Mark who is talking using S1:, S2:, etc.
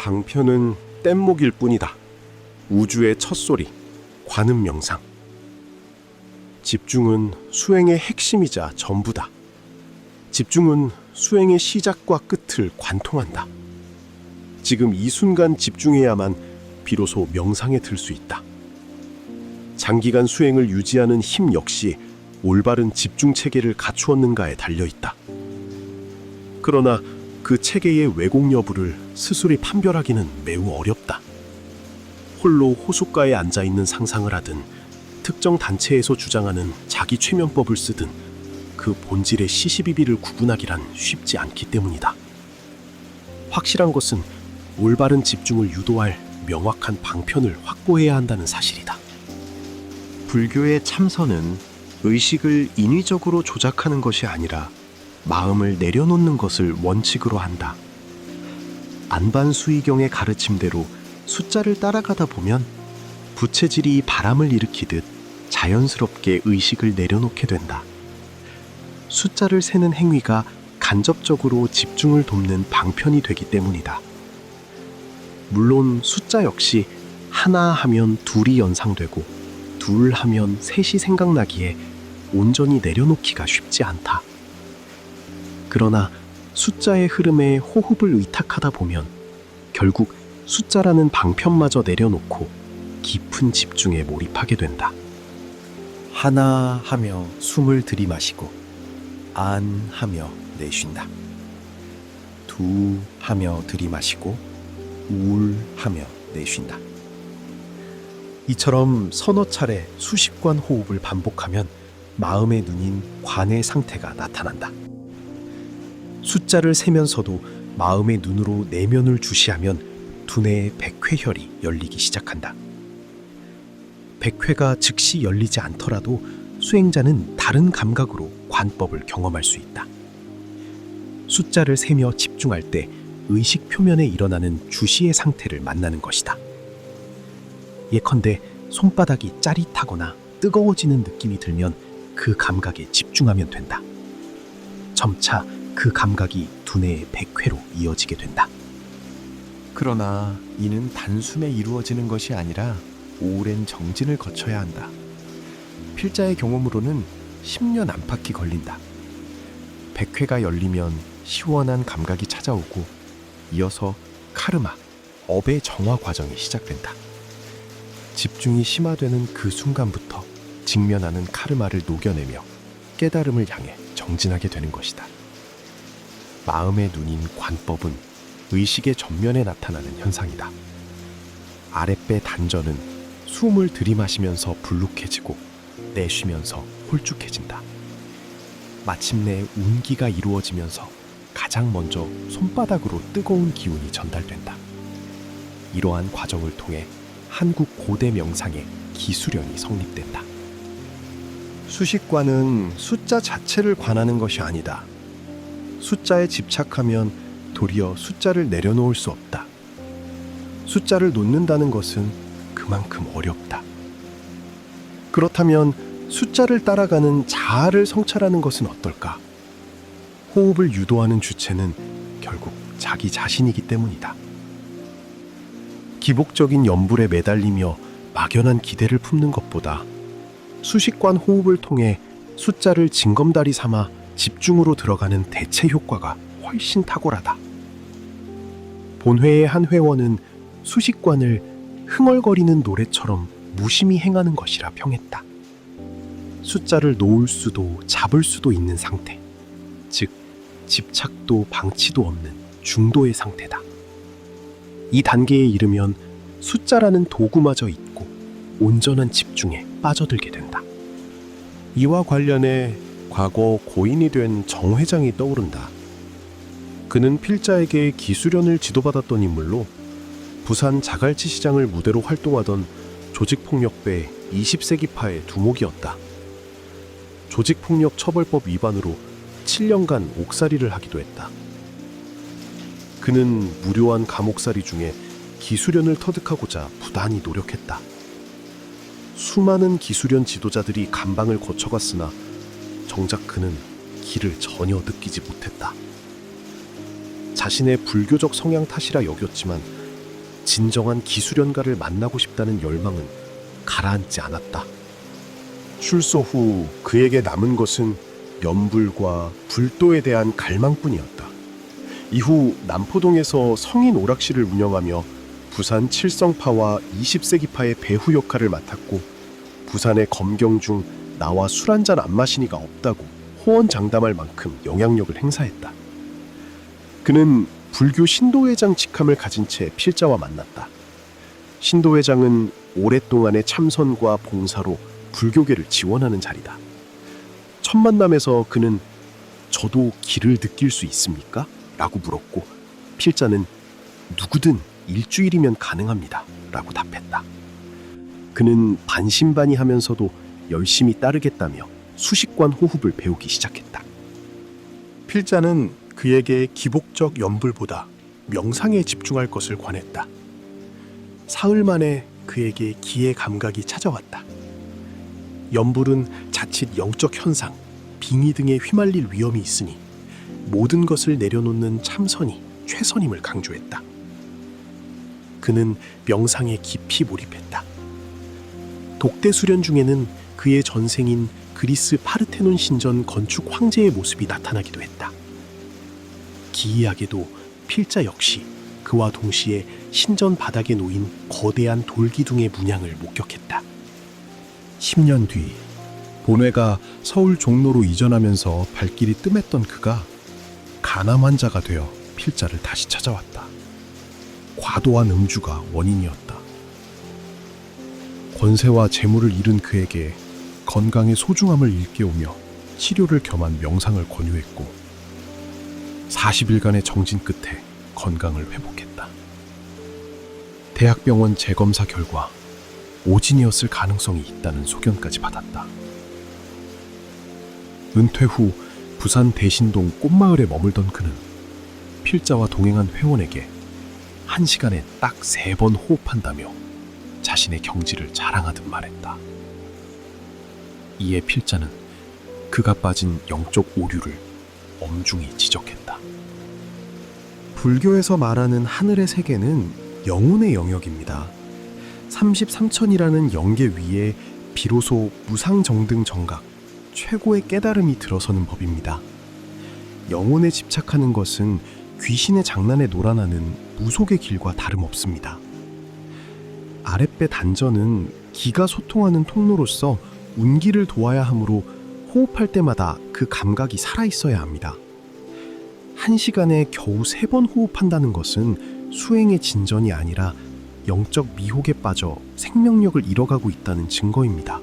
S1: 방편은 뗏목일 뿐이다. 우주의 첫소리, 관음 명상. 집중은 수행의 핵심이자 전부다. 집중은 수행의 시작과 끝을 관통한다. 지금 이 순간 집중해야만 비로소 명상에 들 수 있다. 장기간 수행을 유지하는 힘 역시 올바른 집중 체계를 갖추었는가에 달려있다. 그러나 그 체계의 왜곡 여부를 스스로 판별하기는 매우 어렵다. 홀로 호숫가에 앉아있는 상상을 하든 특정 단체에서 주장하는 자기 최면법을 쓰든 그 본질의 시시비비를 구분하기란 쉽지 않기 때문이다. 확실한 것은 올바른 집중을 유도할 명확한 방편을 확보해야 한다는 사실이다.
S2: 불교의 참선은 의식을 인위적으로 조작하는 것이 아니라 마음을 내려놓는 것을 원칙으로 한다. 안반수의경의 가르침대로 숫자를 따라가다 보면 부채질이 바람을 일으키듯 자연스럽게 의식을 내려놓게 된다. 숫자를 세는 행위가 간접적으로 집중을 돕는 방편이 되기 때문이다. 물론 숫자 역시 하나 하면 둘이 연상되고 둘 하면 셋이 생각나기에 온전히 내려놓기가 쉽지 않다. 그러나 숫자의 흐름에 호흡을 의탁하다 보면 결국 숫자라는 방편마저 내려놓고 깊은 집중에 몰입하게 된다.
S3: 하나 하며 숨을 들이마시고 안 하며 내쉰다. 두 하며 들이마시고 울 하며 내쉰다. 이처럼 서너 차례 수십관 호흡을 반복하면 마음의 눈인 관의 상태가 나타난다. 숫자를 세면서도 마음의 눈으로 내면을 주시하면 두뇌의 백회혈이 열리기 시작한다. 백회가 즉시 열리지 않더라도 수행자는 다른 감각으로 관법을 경험할 수 있다. 숫자를 세며 집중할 때 의식 표면에 일어나는 주시의 상태를 만나는 것이다. 예컨대 손바닥이 짜릿하거나 뜨거워지는 느낌이 들면 그 감각에 집중하면 된다. 점차 그 감각이 두뇌의 백회로 이어지게 된다.
S2: 그러나 이는 단숨에 이루어지는 것이 아니라 오랜 정진을 거쳐야 한다. 필자의 경험으로는 10년 안팎이 걸린다. 백회가 열리면 시원한 감각이 찾아오고 이어서 카르마, 업의 정화 과정이 시작된다. 집중이 심화되는 그 순간부터 직면하는 카르마를 녹여내며 깨달음을 향해 정진하게 되는 것이다. 마음의 눈인 관법은 의식의 전면에 나타나는 현상이다. 아랫배 단전은 숨을 들이마시면서 불룩해지고 내쉬면서 홀쭉해진다. 마침내 운기가 이루어지면서 가장 먼저 손바닥으로 뜨거운 기운이 전달된다. 이러한 과정을 통해 한국 고대 명상의 기수련이 성립된다.
S3: 수식관은 숫자 자체를 관하는 것이 아니다. 숫자에 집착하면 도리어 숫자를 내려놓을 수 없다. 숫자를 놓는다는 것은 그만큼 어렵다. 그렇다면 숫자를 따라가는 자아를 성찰하는 것은 어떨까? 호흡을 유도하는 주체는 결국 자기 자신이기 때문이다. 기복적인 염불에 매달리며 막연한 기대를 품는 것보다 수식관 호흡을 통해 숫자를 징검다리 삼아 집중으로 들어가는 대체 효과가 훨씬 탁월하다. 본회의 한 회원은 수식관을 흥얼거리는 노래처럼 무심히 행하는 것이라 평했다. 숫자를 놓을 수도 잡을 수도 있는 상태, 즉 집착도 방치도 없는 중도의 상태다. 이 단계에 이르면 숫자라는 도구마저 잊고 온전한 집중에 빠져들게 된다.
S1: 이와 관련해 과거 고인이 된 정 회장이 떠오른다. 그는 필자에게 기수련을 지도받았던 인물로 부산 자갈치 시장을 무대로 활동하던 조직폭력배 20세기파의 두목이었다. 조직폭력 처벌법 위반으로 7년간 옥살이를 하기도 했다. 그는 무료한 감옥살이 중에 기수련을 터득하고자 부단히 노력했다. 수많은 기수련 지도자들이 감방을 거쳐갔으나 정작 그는 길을 전혀 느끼지 못했다. 자신의 불교적 성향 탓이라 여겼지만 진정한 기수련가를 만나고 싶다는 열망은 가라앉지 않았다. 출소 후 그에게 남은 것은 연불과 불도에 대한 갈망뿐이었다. 이후 남포동에서 성인 오락실을 운영하며 부산 칠성파와 20세기파의 배후 역할을 맡았고, 부산의 검경 중 나와 술 한잔 안 마시니가 없다고 호언장담할 만큼 영향력을 행사했다. 그는 불교 신도회장 직함을 가진 채 필자와 만났다. 신도회장은 오랫동안의 참선과 봉사로 불교계를 지원하는 자리다. 첫 만남에서 그는 "저도 길을 느낄 수 있습니까?" 라고 물었고, 필자는 "누구든 일주일이면 가능합니다" 라고 답했다. 그는 반신반의하면서도 열심히 따르겠다며 수식관 호흡을 배우기 시작했다. 필자는 그에게 기복적 연불보다 명상에 집중할 것을 권했다. 사흘 만에 그에게 기의 감각이 찾아왔다. 연불은 자칫 영적 현상, 빙의 등에 휘말릴 위험이 있으니 모든 것을 내려놓는 참선이 최선임을 강조했다. 그는 명상에 깊이 몰입했다. 독대 수련 중에는 그의 전생인 그리스 파르테논 신전 건축 황제의 모습이 나타나기도 했다. 기이하게도 필자 역시 그와 동시에 신전 바닥에 놓인 거대한 돌기둥의 문양을 목격했다. 10년 뒤 본회가 서울 종로로 이전하면서 발길이 뜸했던 그가 간암 환자가 되어 필자를 다시 찾아왔다. 과도한 음주가 원인이었다. 권세와 재물을 잃은 그에게 건강의 소중함을 일깨우며 치료를 겸한 명상을 권유했고, 40일간의 정진 끝에 건강을 회복했다. 대학병원 재검사 결과 오진이었을 가능성이 있다는 소견까지 받았다. 은퇴 후 부산 대신동 꽃마을에 머물던 그는 필자와 동행한 회원에게 1시간에 딱 3번 호흡한다며 자신의 경지를 자랑하듯 말했다. 이에 필자는 그가 빠진 영적 오류를 엄중히 지적했다. 불교에서 말하는 하늘의 세계는 영혼의 영역입니다. 33천이라는 영계 위에 비로소 무상정등 정각, 최고의 깨달음이 들어서는 법입니다. 영혼에 집착하는 것은 귀신의 장난에 놀아나는 무속의 길과 다름없습니다. 아랫배 단전은 기가 소통하는 통로로서 운기를 도와야 하므로 호흡할 때마다 그 감각이 살아있어야 합니다. 1시간에 겨우 3번 호흡한다는 것은 수행의 진전이 아니라 영적 미혹에 빠져 생명력을 잃어가고 있다는 증거입니다.